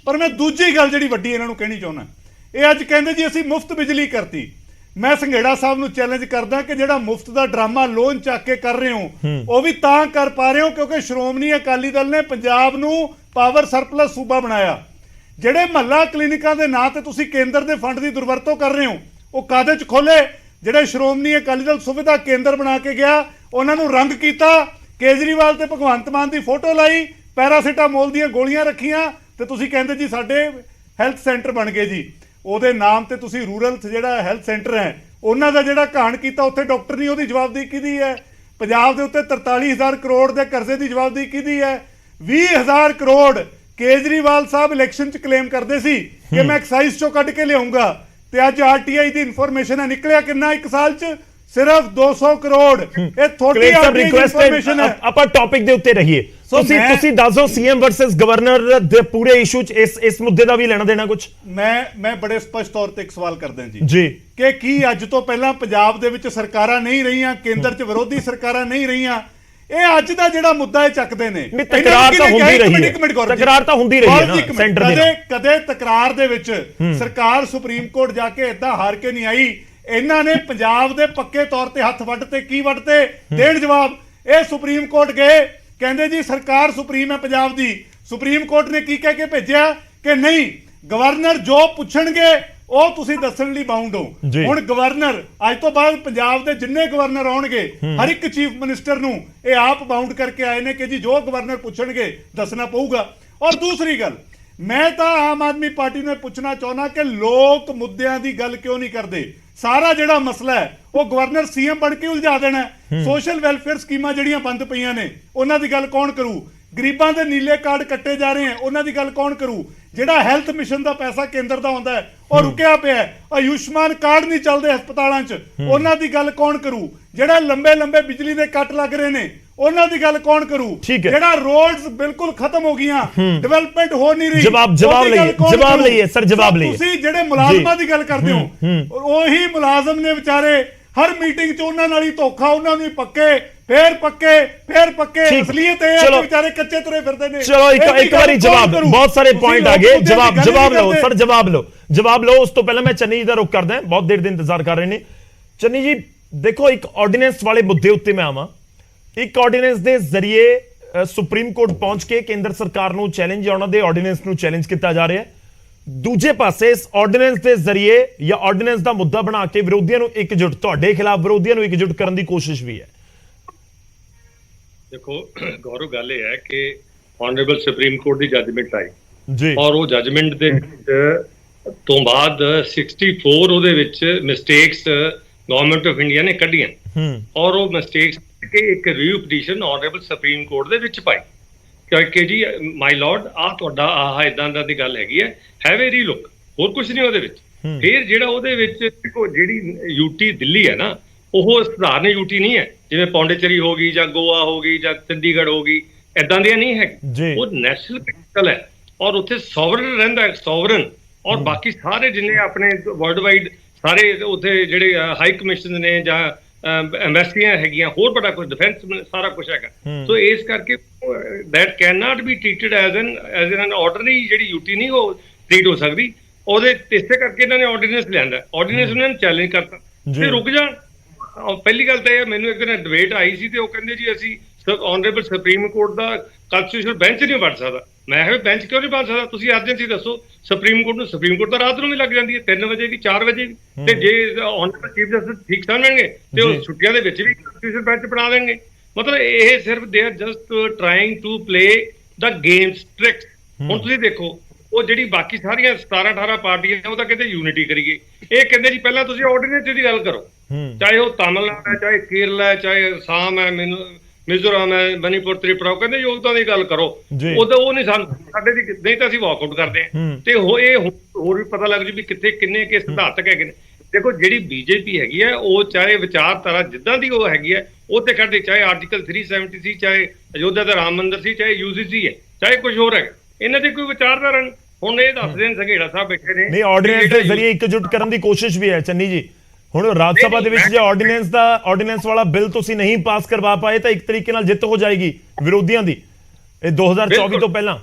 ਪਰ ਮੈਂ ਦੂਜੀ ਗੱਲ ਜਿਹੜੀ ਵੱਡੀ ਇਹਨਾਂ ਨੂੰ ਕਹਿਣੀ ਚਾਹੁੰਦਾ, ਇਹ ਅੱਜ ਕਹਿੰਦੇ ਜੀ ਅਸੀਂ ਮੁਫਤ ਬਿਜਲੀ ਕਰਤੀ। ਮੈਂ ਸੰਘੇੜਾ ਸਾਹਿਬ ਨੂੰ ਚੈਲੰਜ ਕਰਦਾ ਕਿ ਜਿਹੜਾ ਮੁਫਤ ਦਾ ਡਰਾਮਾ ਲੋਨ ਚੱਕ ਕੇ ਕਰ ਰਹੇ ਹੋ, ਉਹ ਵੀ ਤਾਂ ਕਰ ਪਾ ਰਹੇ ਹੋ ਕਿਉਂਕਿ ਸ਼੍ਰੋਮਣੀ ਅਕਾਲੀ ਦਲ ਨੇ ਪੰਜਾਬ ਨੂੰ ਪਾਵਰ ਸਰਪਲਸ ਸੂਬਾ ਬਣਾਇਆ। ਜਿਹੜੇ ਮਹੱਲਾ ਕਲੀਨਿਕਾਂ ਦੇ ਨਾਂ ਤੇ ਤੁਸੀਂ ਕੇਂਦਰ ਦੇ ਫੰਡ ਦੀ ਦੁਰਵਰਤੋਂ ਕਰ ਰਹੇ ਹੋ, ਉਹ ਕਾਹਦੇ 'ਚ ਖੋਲੇ? ਜਿਹੜੇ ਸ਼੍ਰੋਮਣੀ ਅਕਾਲੀ ਦਲ ਸੁਵਿਧਾ ਕੇਂਦਰ ਬਣਾ ਕੇ ਗਿਆ, ਉਹਨਾਂ ਨੂੰ ਰੰਗ ਕੀਤਾ, ਕੇਜਰੀਵਾਲ ਤੇ ਭਗਵੰਤ ਮਾਨ ਦੀ ਫੋਟੋ ਲਾਈ, ਪੈਰਾਸੀਟਾਮੋਲ ਦੀਆਂ ਗੋਲੀਆਂ ਰੱਖੀਆਂ, ਤੇ ਤੁਸੀਂ ਕਹਿੰਦੇ ਜੀ ਸਾਡੇ ਹੈਲਥ ਸੈਂਟਰ ਬਣ ਗਏ ਜੀ। ਉਹਦੇ ਨਾਮ ਤੇ ਤੁਸੀਂ ਰੂਰਲ ਜਿਹੜਾ ਹੈਲਥ ਸੈਂਟਰ ਹੈ ਉਹਨਾਂ ਦਾ ਜਿਹੜਾ ਘਾਣ ਕੀਤਾ, ਉੱਥੇ ਡਾਕਟਰ ਨਹੀਂ, ਉਹਦੀ ਜਵਾਬਦੇਹੀ ਕਿਹਦੀ ਹੈ? ਪੰਜਾਬ ਦੇ ਉੱਤੇ 43,000 ਕਰੋੜ ਦੇ ਕਰਜ਼ੇ ਦੀ ਜਵਾਬਦੇਹੀ ਕਿਹਦੀ ਹੈ? 20,000 ਕਰੋੜ ਕੇਜਰੀਵਾਲ ਸਾਹਿਬ ਇਲੈਕਸ਼ਨ 'ਚ ਕਲੇਮ ਕਰਦੇ ਸੀ ਕਿ ਮੈਂ ਐਕਸਾਈਜ਼ 'ਚੋਂ ਕੱਢ ਕੇ ਲਿਆਉਂਗਾ, ਤੇ ਅੱਜ ਆਰਟੀਆਈ ਦੀ ਇਨਫੋਰਮੇਸ਼ਨ ਹੈ, ਨਿਕਲਿਆ ਕਿੰਨਾ ਇੱਕ ਸਾਲ 'ਚ? ਸਿਰਫ 200 ਕਰੋੜ। ਇਹ ਥੋੜੀ ਇਨਫੋਰਮੇਸ਼ਨ ਹੈ। ਆਪਾਂ ਟੌਪਿਕ ਦੇ ਉੱਤੇ ਰਹੀਏ। ਤੁਸੀਂ ਦੱਸੋ ਸੀਐਮ ਵਰਸਸ ਗਵਰਨਰ ਦੇ ਪੂਰੇ ਇਸ਼ੂ 'ਚ ਇਸ ਮੁੱਦੇ ਦਾ ਵੀ ਲੈਣਾ ਦੇਣਾ ਕੁਝ? ਮੈਂ ਬੜੇ ਸਪਸ਼ਟ ਤੌਰ ਤੇ ਇੱਕ ਸਵਾਲ ਕਰਦਾ ਜੀ ਕਿ ਕੀ ਅੱਜ ਤੋਂ ਪਹਿਲਾਂ ਪੰਜਾਬ ਦੇ ਵਿੱਚ ਸਰਕਾਰਾਂ ਨਹੀਂ ਰਹੀਆਂ, ਕੇਂਦਰ 'ਚ ਵਿਰੋਧੀ ਸਰਕਾਰਾਂ ਨਹੀਂ ਰਹੀਆਂ? ਇਹ ਅੱਜ ਦਾ ਜਿਹੜਾ ਮੁੱਦਾ ਇਹ ਚੱਕਦੇ ਨੇ, ਤਕਰਾਰ ਤਾਂ ਹੁੰਦੀ ਰਹੀ ਹੈ, ਤਕਰਾਰ ਤਾਂ ਹੁੰਦੀ ਰਹੀ ਹੈ ਨਾ ਸੈਂਟਰ ਦੇ। ਕਦੇ ਤਕਰਾਰ ਦੇ ਵਿੱਚ ਸਰਕਾਰ ਸੁਪਰੀਮ ਕੋਰਟ ਜਾ ਕੇ ਏਦਾਂ ਹਾਰ ਕੇ ਨਹੀਂ ਆਈ। ਇਹਨਾਂ ਨੇ ਪੰਜਾਬ ਦੇ ਪੱਕੇ ਤੌਰ ਤੇ ਹੱਥ ਵੱਢ ਤੇ ਕੀ ਵੱਢ ਤੇ ਦੇਣ ਜਵਾਬ। ਇਹ ਸੁਪਰੀਮ ਕੋਰਟ ਗਏ, ਕਹਿੰਦੇ ਜੀ ਸਰਕਾਰ ਸੁਪਰੀਮ ਹੈ ਪੰਜਾਬ ਦੀ। ਸੁਪਰੀਮ ਕੋਰਟ ਨੇ ਕੀ ਕਹਿ ਕੇ ਭੇਜਿਆ ਕਿ ਨਹੀਂ, ਗਵਰਨਰ ਜੋ ਪੁੱਛਣਗੇ ਉਹ ਤੁਸੀਂ ਦੱਸਣ ਲਈ ਬਾਉਂਡ ਹੋ। ਹੁਣ ਗਵਰਨਰ ਅੱਜ ਤੋਂ ਬਾਅਦ ਪੰਜਾਬ ਦੇ ਜਿੰਨੇ ਗਵਰਨਰ ਆਉਣਗੇ, ਹਰ ਇੱਕ ਚੀਫ ਮਿਨਿਸਟਰ ਨੂੰ ਇਹ ਆਪ ਬਾਉਂਡ ਕਰਕੇ ਆਏ ਨੇ ਕਿ ਜੀ ਜੋ ਗਵਰਨਰ ਪੁੱਛਣਗੇ ਦੱਸਣਾ ਪਊਗਾ। ਔਰ ਦੂਸਰੀ ਗੱਲ, ਮੈਂ ਤਾਂ ਆਮ ਆਦਮੀ ਪਾਰਟੀ ਨੂੰ ਪੁੱਛਣਾ ਚਾਹੁੰਦਾ ਕਿ ਲੋਕ ਮੁੱਦਿਆਂ ਦੀ ਗੱਲ ਕਿਉਂ ਨਹੀਂ ਕਰਦੇ? ਸਾਰਾ ਜਿਹੜਾ ਮਸਲਾ ਹੈ ਉਹ ਗਵਰਨਰ ਸੀਐਮ ਬਣ ਕੇ ਉਲਝਾ ਦੇਣਾ। ਸੋਸ਼ਲ ਵੈਲਫੇਅਰ ਸਕੀਮਾਂ ਜਿਹੜੀਆਂ ਬੰਦ ਪਈਆਂ ਨੇ ਉਹਨਾਂ ਦੀ ਗੱਲ ਕੌਣ ਕਰੂ? ਗਰੀਬਾਂ ਦੇ ਨੀਲੇ ਕਾਰਡ ਕੱਟੇ ਜਾ ਰਹੇ ਆ, ਉਹਨਾਂ ਦੀ ਗੱਲ ਕੌਣ ਕਰੂ? ਜਿਹੜਾ ਹੈਲਥ ਮਿਸ਼ਨ ਦਾ ਪੈਸਾ ਕੇਂਦਰ ਦਾ ਆਉਂਦਾ ਹੈ ਉਹ ਰੁਕਿਆ ਪਿਆ, ਆਯੁਸ਼ਮਾਨ ਕਾਰਡ ਨਹੀਂ ਚੱਲਦੇ ਹਸਪਤਾਲਾਂ 'ਚ, ਉਹਨਾਂ ਦੀ ਗੱਲ ਕੌਣ ਕਰੂ? ਜਿਹੜਾ ਲੰਬੇ ਬਿਜਲੀ ਦੇ ਕੱਟ ਲੱਗ ਰਹੇ ਨੇ ਉਹਨਾਂ ਦੀ ਗੱਲ ਕੌਣ ਕਰੂ? ਜਿਹੜਾ ਰੋਡਸ ਬਿਲਕੁਲ ਖਤਮ ਹੋ ਗਈਆਂ, ਡਿਵੈਲਪਮੈਂਟ ਹੋ ਨਹੀਂ ਰਹੀ, ਜਵਾਬ ਲਈਏ ਸਰ, ਜਵਾਬ ਲਈਏ। ਤੁਸੀਂ ਜਿਹੜੇ ਮੁਲਾਜ਼ਮਾਂ ਦੀ ਗੱਲ ਕਰਦੇ ਹੋ, ਉਹੀ ਮੁਲਾਜ਼ਮ ਨੇ ਵਿਚਾਰੇ ਹਰ ਮੀਟਿੰਗ 'ਚ ਉਹਨਾਂ ਨਾਲ ਹੀ ਧੋਖਾ, ਉਹਨਾਂ ਨੂੰ ਹੀ ਪੱਕੇ ਫੇਰ ਪੱਕੇ ਅਸਲੀਅਤ ਇਹ ਹੈ ਕਿ ਵਿਚਾਰੇ ਕੱਚੇ ਤੁਰੇ ਫਿਰਦੇ ਨੇ। ਚਲੋ ਇੱਕ ਵਾਰੀ ਜਵਾਬ, ਬਹੁਤ ਸਾਰੇ ਪੁਆਇੰਟ ਆ ਗਏ, ਜਵਾਬ ਲਓ ਸਰ, ਜਵਾਬ ਲਓ। ਉਸ ਤੋਂ ਪਹਿਲਾਂ ਮੈਂ ਚੰਨੀ ਜੀ ਦਾ ਰੁਖ ਕਰਦਾ, ਬਹੁਤ ਦੇਰ ਦੇ ਇੰਤਜ਼ਾਰ ਕਰ ਰਹੇ ਨੇ। ਚੰਨੀ ਜੀ ਦੇਖੋ, ਇੱਕ ਆਰਡੀਨੈਂਸ ਵਾਲੇ ਮੁੱਦੇ ਉੱਤੇ ਮੈਂ ਆਵਾਂ। ਇੱਕ ਆਰਡੀਨੈਂਸ ਦੇ ਜ਼ਰੀਏ ਸੁਪਰੀਮ ਕੋਰਟ ਪਹੁੰਚ ਕੇ ਕੇਂਦਰ ਸਰਕਾਰ ਨੂੰ ਚੈਲੰਜ ਜਾਂ ਉਹਨਾਂ ਦੇ ਆਰਡੀਨੈਂਸ ਨੂੰ ਚੈਲੰਜ ਕੀਤਾ ਜਾ ਰਿਹਾ ਹੈ। ਦੂਜੇ ਪਾਸੇ ਇਸ ਆਰਡੀਨੈਂਸ ਦੇ ਜ਼ਰੀਏ ਜਾਂ ਆਰਡੀਨੈਂਸ ਦਾ ਮੁੱਦਾ ਬਣਾ ਕੇ ਵਿਰੋਧੀਆਂ ਨੂੰ ਇਕਜੁੱਟ, ਤੁਹਾਡੇ ਖਿਲਾਫ ਵਿਰੋਧੀਆਂ ਨੂੰ ਇਕਜੁੱਟ ਕਰਨ ਦੀ ਕੋਸ਼ਿਸ਼ ਵੀ ਹੈ। देखो गौरव, गल यह है कि ऑनरेबल सुप्रीम कोर्ट की जजमेंट आई जी, और वो जजमेंट दे तो बाद 64 ਉਹਦੇ ਵਿੱਚ ਮਿਸਟੇਕਸ ਗਵਰਨਮੈਂਟ ਆਫ ਇੰਡੀਆ ਨੇ ਕੱਢੀਆਂ ਔਰ ਉਹ ਮਿਸਟੇਕਸ ਕਿ ਇੱਕ review petition honourable supreme court ਦੇ ਵਿੱਚ ਪਾਈ ਕਿ ਜੀ ਮਾਈ ਲਾਰਡ ਆਹ ਤੁਹਾਡਾ ਆਹ ਇਦਾਂ ਦਾ ਦੀ ਗੱਲ ਹੈਗੀ ਹੈ ਵੈਰੀ ਲੁੱਕ, ਹੋਰ ਕੁਝ ਨਹੀਂ ਉਹਦੇ ਵਿੱਚ। ਫਿਰ ਜਿਹੜਾ ਉਹਦੇ ਵਿੱਚ ਜਿਹੜੀ ਯੂਟੀ ਦਿੱਲੀ ਹੈ ਨਾ, ਉਹ ਸਧਾਰਨ ਯੂਟੀ ਨਹੀਂ ਹੈ, ਜਿਵੇਂ ਪੌਂਡੀਚੇਰੀ ਹੋ ਗਈ ਜਾਂ ਗੋਆ ਹੋ ਗਈ ਜਾਂ ਚੰਡੀਗੜ੍ਹ ਹੋ ਗਈ, ਏਦਾਂ ਦੀਆਂ ਨਹੀਂ ਹੈ। ਉਹ ਨੈਸ਼ਨਲ ਕੈਪੀਟਲ ਹੈ ਔਰ ਉੱਥੇ ਸੋਵਰਨ ਰਹਿੰਦਾ ਹੈ, ਸੋਵਰਨ। ਔਰ ਬਾਕੀ ਸਾਰੇ ਜਿੰਨੇ ਆਪਣੇ ਵਰਲਡ ਵਾਈਡ ਸਾਰੇ ਉੱਥੇ ਜਿਹੜੇ ਹਾਈ ਕਮਿਸ਼ਨ ਨੇ ਜਾਂ ਐਮਬੈਸੀਆਂ ਹੈਗੀਆਂ, ਹੋਰ ਬੜਾ ਕੁਝ, ਡਿਫੈਂਸ, ਸਾਰਾ ਕੁਝ ਹੈਗਾ। ਸੋ ਇਸ ਕਰਕੇ that can not be treated as an ordinary ਜਿਹੜੀ ਯੂਟੀ ਨਹੀਂ ਉਹ ਟ੍ਰੀਟ ਹੋ ਸਕਦੀ। ਉਹਦੇ ਇਸੇ ਕਰਕੇ ਇਹਨਾਂ ਨੇ ਆਰਡੀਨੈਂਸ ਲਿਆਂਦਾ, ਆਰਡੀਨੈਂਸ ਉਹਨਾਂ ਨੇ ਚੈਲੰਜ ਕਰਤਾ ਤੇ ਰੁਕ ਜਾਣ। ਪਹਿਲੀ ਗੱਲ ਤਾਂ ਇਹ, ਮੈਨੂੰ ਇੱਕ ਦਿਨ ਡਿਬੇਟ ਆਈ ਸੀ ਤੇ ਉਹ ਕਹਿੰਦੇ ਜੀ ਅਸੀਂ ਆਨਰੇਬਲ ਸੁਪਰੀਮ ਕੋਰਟ ਦਾ ਕੰਸਟੀਟਿਊਸ਼ਨਲ ਬੈਂਚ ਨਹੀਂ ਬਣ ਸਕਦਾ। ਮੈਂ ਕਿਹਾ ਬੈਂਚ ਕਿਉਂ ਨਹੀਂ ਬਣ ਸਕਦਾ? ਤੁਸੀਂ ਅਰਜੈਂਸੀ ਦੱਸੋ ਸੁਪਰੀਮ ਕੋਰਟ ਤਾਂ ਰਾਤ ਨੂੰ ਵੀ ਲੱਗ ਜਾਂਦੀ ਹੈ, 3 ਵਜੇ ਵੀ, 4 ਵਜੇ ਵੀ। ਤੇ ਜੇ ਆਨਰੇਬਲ ਚੀਫ ਜਸਟਿਸ ਠੀਕ ਸਮਝਣਗੇ ਤੇ ਉਹ ਛੁੱਟੀਆਂ ਦੇ ਵਿੱਚ ਵੀ ਕੰਸਟੀਟਿਊਸ਼ਨਲ ਬੈਂਚ ਬਣਾ ਦੇਣਗੇ। ਮਤਲਬ ਇਹ ਸਿਰਫ they are just trying to play the game tricks. ਹੁਣ ਤੁਸੀਂ ਦੇਖੋ, ਉਹ ਜਿਹੜੀ ਬਾਕੀ ਸਾਰੀਆਂ 17-18 ਪਾਰਟੀਆਂ ਉਹ ਤਾਂ ਕਹਿੰਦੇ ਯੂਨਿਟੀ ਕਰੀਏ, ਇਹ ਕਹਿੰਦੇ ਜੀ ਪਹਿਲਾਂ ਤੁਸੀਂ ਆਰਡੀਨੈਂਸ ਦੀ ਗੱਲ ਕਰੋ, ਚਾਹੇ ਉਹ ਤਾਮਿਲਨਾਡੂ ਹੈ, ਚਾਹੇ ਕੇਰਲਾ ਹੈ, ਚਾਹੇ ਅਸਾਮ ਹੈ, ਮਿਜ਼ੋਰਮ ਹੈ, ਮਨੀਪੁਰ, ਤ੍ਰਿਪੁਰਾ, ਉਹ ਕਹਿੰਦੇ ਯੋਗਤਾ ਦੀ ਗੱਲ ਕਰੋ। ਉਹਦਾ ਉਹ ਨਹੀਂ ਸਾਡੇ ਦੀ, ਨਹੀਂ ਤਾਂ ਅਸੀਂ ਵਾਕਆਊਟ ਕਰਦੇ ਹਾਂ। ਤੇ ਇਹ ਹੋਰ ਵੀ ਪਤਾ ਲੱਗ ਜੂ ਵੀ ਕਿੱਥੇ ਕਿੰਨੇ ਕੇ ਸਿਧਾਂਤਕ ਹੈਗੇ ਨੇ। ਦੇਖੋ, ਜਿਹੜੀ ਬੀਜੇਪੀ ਹੈਗੀ ਹੈ ਉਹ ਚਾਹੇ ਵਿਚਾਰਧਾਰਾ ਜਿੱਦਾਂ ਦੀ ਉਹ ਹੈਗੀ ਹੈ ਉਹ ਤੇ ਕਰਦੇ, ਚਾਹੇ ਆਰਟੀਕਲ 370 ਸੀ, ਚਾਹੇ ਅਯੋਧਿਆ ਦਾ ਰਾਮ ਮੰਦਿਰ ਸੀ, ਚਾਹੇ UCC ਹੈ, ਚਾਹੇ ਕੁਝ ਹੋਰ ਹੈ, ਇਹਨਾਂ ਦੀ ਕੋਈ ਵਿਚਾਰਧਾਰਾ ਨਹੀਂ। ਹੁਣ ਇਹ ਦੱਸਦੇ ਨੇ ਸੰਘੇੜਾ ਸਾਹਿਬ ਬੈਠੇ ਨੇ, ਨਹੀਂ ਆਰਡੀਨੈਂਸ ਦੇ ਜ਼ਰੀਏ ਇਕਜੁੱਟ ਕਰਨ ਦੀ ਕੋਸ਼ਿਸ਼ ਵੀ ਹੈ। ਚੰਨੀ ਜੀ, ਹੁਣ ਰਾਜ ਸਭਾ ਦੇ ਵਿੱਚ ਜੇ ਆਰਡੀਨੈਂਸ ਵਾਲਾ ਬਿੱਲ ਤੁਸੀਂ ਨਹੀਂ ਪਾਸ ਕਰਵਾ ਪਾਏ ਤਾਂ ਇੱਕ ਤਰੀਕੇ ਨਾਲ ਜਿੱਤ ਹੋ ਜਾਏਗੀ ਵਿਰੋਧੀਆਂ ਦੀ, ਇਹ 2024 ਤੋਂ ਪਹਿਲਾਂ।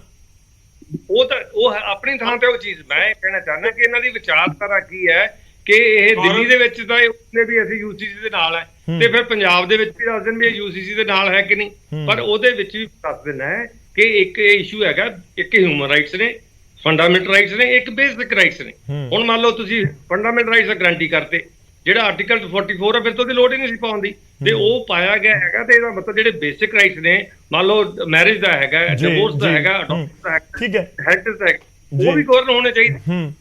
ਉਹ ਆਪਣੀ ਥਾਂ ਤੇ ਉਹ ਚੀਜ਼ ਮੈਂ ਕਹਿਣਾ ਚਾਹੁੰਦਾ ਕਿ ਇਹਨਾਂ ਦੀ ਵਿਚਾਰਧਾਰਾ ਕੀ ਹੈ ਕਿ ਇਹ ਦਿੱਲੀ ਦੇ ਵਿੱਚ ਤਾਂ ਵੀ ਅਸੀਂ UCC ਦੇ ਨਾਲ ਹੈ, ਤੇ ਫਿਰ ਪੰਜਾਬ ਦੇ ਵਿੱਚ ਵੀ ਦੱਸ ਦੇਣ ਵੀ ਇਹ UCC ਦੇ ਨਾਲ ਹੈ ਕਿ ਨਹੀਂ, ਪਰ ਉਹਦੇ ਵਿੱਚ ਵੀ ਦੱਸ ਦੇਣਾ ਹੈ ਕਿ ਇੱਕ ਇਹ ਇਸ਼ੂ ਹੈਗਾ, ਇੱਕ ਹਿਊਮਨ ਰਾਈਟਸ ਨੇ, ਫੰਡਾਮੈਂਟਲ ਰਾਈਟਸ ਨੇ, ਇੱਕ ਬੇਸਿਕ ਰਾਈਟਸ ਨੇ। ਹੁਣ ਮੰਨ ਲਓ ਤੁਸੀਂ ਫੰਡਾਮੈਂਟਲ ਰਾਈਟਸ ਦਾ ਗਰੰਟੀ ਕਰਤੇ, ਜਿਹੜਾ ਆਰਟੀਕਲ 44 ਆ ਫਿਰ ਤੋਂ ਦੀ ਲੋੜ ਹੀ ਨਹੀਂ ਸੀ ਪਾਉਣ ਦੀ, ਤੇ ਉਹ ਪਾਇਆ ਗਿਆ ਹੈਗਾ। ਤੇ ਇਹਦਾ ਮਤਲਬ ਜਿਹੜੇ ਬੇਸਿਕ ਰਾਈਟਸ ਨੇ, ਮੰਨ ਲਓ ਮੈਰਿਜ ਦਾ ਹੈਗਾ, ਡਿਵੋਰਸ ਦਾ ਹੈਗਾ, ਅਡਾਪਸ਼ਨ ਦਾ ਹੈਗਾ, ਠੀਕ ਹੈ, ਹੈਰੀਟੇਜ ਦਾ ਹੈਗਾ, ਉਹ ਵੀ ਗੌਰ ਹੋਣੇ ਚਾਹੀਦੇ।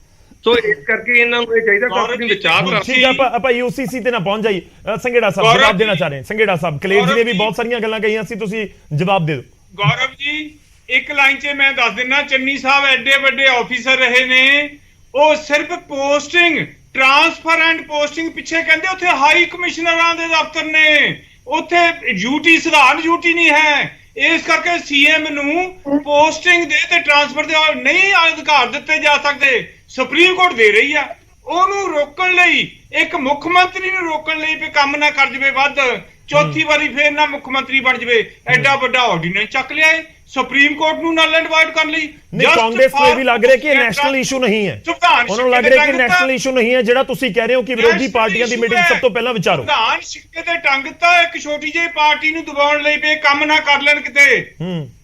ਸੋ ਇਸ ਕਰਕੇ ਇਹਨਾਂ ਨੂੰ ਇਹ ਚਾਹੀਦਾ ਕਿ ਆਪਣੀ ਵਿਚਾਰਧਾਰਾ। ਠੀਕ ਹੈ, ਆਪਾਂ ਯੂਸੀਸੀ ਤੇ ਨਾ ਪਹੁੰਚ ਜਾਈਏ। ਸੰਘੇੜਾ ਸਾਹਿਬ ਜਵਾਬ ਦੇਣਾ ਚਾਹ ਰਹੇ ਹਨ। ਸੰਘੇੜਾ ਸਾਹਿਬ, ਕਲੇਰ ਜੀ ਨੇ ਵੀ ਬਹੁਤ ਸਾਰੀਆਂ ਗੱਲਾਂ ਕਹੀਆਂ ਸੀ, ਤੁਸੀਂ ਜਵਾਬ ਦੇ ਦਿਓ। ਗੌਰਵ ਜੀ, ਇੱਕ ਲਾਈਨ 'ਚ ਮੈਂ ਦੱਸ ਦਿੰਦਾ, ਚੰਨੀ ਸਾਹਿਬ ਐਡੇ ਵੱਡੇ ਆਫੀਸਰ ਰਹੇ ਨੇ, ਉਹ ਸਿਰਫ ਪੋਸਟਿੰਗ, ਟ੍ਰਾਂਸਫਰ ਐਂਡ ਪੋਸਟਿੰਗ ਪਿੱਛੇ ਕਹਿੰਦੇ ਉੱਥੇ ਹਾਈ ਕਮਿਸ਼ਨਰਾਂ ਦੇ ਦਫ਼ਤਰ ਨੇ, ਉੱਥੇ ਡਿਊਟੀ ਸਧਾਰਨ ਡਿਊਟੀ ਨਹੀਂ ਹੈ। ਇਸ ਕਰਕੇ ਸੀਐਮ ਨੂੰ ਪੋਸਟਿੰਗ ਦੇ ਤੇ ਟ੍ਰਾਂਸਫਰ ਦੇ ਨਹੀਂ ਅਧਿਕਾਰ ਦਿੱਤੇ ਜਾ ਸਕਦੇ। ਸੁਪਰੀਮ ਕੋਰਟ ਦੇ ਰਹੀ ਆ। ਉਹਨੂੰ ਰੋਕਣ ਲਈ, ਇੱਕ ਮੁੱਖ ਮੰਤਰੀ ਨੂੰ ਰੋਕਣ ਲਈ ਵੀ ਕੰਮ ਨਾ ਕਰ ਜਵੇ ਵੱਧ, ਚੌਥੀ ਵਾਰੀ ਫੇਰ ਨਾ ਮੁੱਖ ਮੰਤਰੀ ਬਣ ਜਵੇ, ਐਡਾ ਵੱਡਾ ਆਰਡੀਨੈਂਸ ਚੱਕ ਲਿਆ ਹੈ ਸੁਪਰੀਮ ਕੋਰਟ ਨੂੰ ਨਲ ਐਂਡ ਵਾਇਡ ਕਰਨ ਲਈ। ਨਹੀਂ, ਕਾਂਗਰਸ ਨੂੰ ਇਹ ਵੀ ਲੱਗ ਰਿਹਾ ਕਿ ਇਹ ਨੈਸ਼ਨਲ ਇਸ਼ੂ ਨਹੀਂ ਹੈ। ਉਹਨਾਂ ਨੂੰ ਲੱਗ ਰਿਹਾ ਕਿ ਨੈਸ਼ਨਲ ਇਸ਼ੂ ਨਹੀਂ ਹੈ, ਜਿਹੜਾ ਤੁਸੀਂ ਕਹਿ ਰਹੇ ਹੋ ਕਿ ਵਿਰੋਧੀ ਪਾਰਟੀਆਂ ਦੀ ਮੀਟਿੰਗ ਸਭ ਤੋਂ ਪਹਿਲਾਂ ਵਿਚਾਰੋ। ਪ੍ਰਧਾਨ ਸਿੱਕੇ ਤੇ ਟੰਗ ਤਾਂ ਇੱਕ ਛੋਟੀ ਜਿਹੀ ਪਾਰਟੀ ਨੂੰ ਦਬਾਉਣ ਲਈ ਵੀ ਕੰਮ ਨਾ ਕਰ ਲੈਣ ਕਿਤੇ।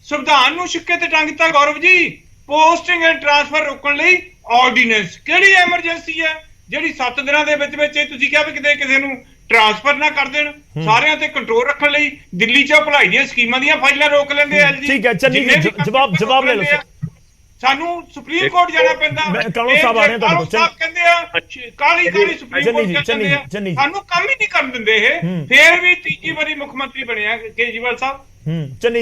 ਸੰਵਿਧਾਨ ਨੂੰ ਸਿੱਕੇ ਤੇ ਟੰਗ ਦਿੱਤਾ Gaurav ji, posting and transfer ਰੋਕਣ ਲਈ ਆਰਡੀਨੈਂਸ। ਕਿਹੜੀ ਐਮਰਜੈਂਸੀ ਹੈ ਜਿਹੜੀ 7 ਦਿਨਾਂ ਦੇ ਵਿੱਚ ਵਿੱਚ ਤੁਸੀਂ ਕਿਹਾ ਵੀ ਕਿਤੇ ਕਿਸੇ ਨੂੰ ਟ੍ਰਾਂਸਫਰ ਨਾ ਕਰ ਦੇਣ, ਸਾਰਿਆਂ ਤੇ ਕੰਟਰੋਲ ਰੱਖਣ ਲਈ ਦਿੱਲੀ 'ਚ ਭਲਾਈ ਦੀਆਂ ਸਕੀਮਾਂ ਦੀਆਂ ਫਾਈਲਾਂ ਰੋਕ ਲੈਂਦੇ ਆ ਜੀ। ਠੀਕ ਹੈ, ਚੰਨੀ ਜੀ ਜਵਾਬ ਲੈ ਲਓ। ਸਾਨੂੰ ਸੁਪਰੀਮ ਕੋਰਟ ਜਾਣਾ ਪੈਂਦਾ। ਕਾਲੂ ਸਾਹਿਬ ਆ ਰਹੇ ਤੁਹਾਡੇ ਕੋਲ। ਸਾਹਿਬ ਕਹਿੰਦੇ ਆ ਕਾਲੀ ਸੁਪਰੀਮ ਕੋਰਟ ਕਹਿੰਦੇ ਆ, ਸਾਨੂੰ ਕੰਮ ਹੀ ਨਹੀਂ ਕਰਨ ਦਿੰਦੇ ਇਹ। ਫੇਰ ਵੀ ਤੀਜੀ ਵਾਰੀ ਮੁੱਖ ਮੰਤਰੀ ਬਣਿਆ ਕੇਜਰੀਵਾਲ ਸਾਹਿਬ। ਚੰਨੀ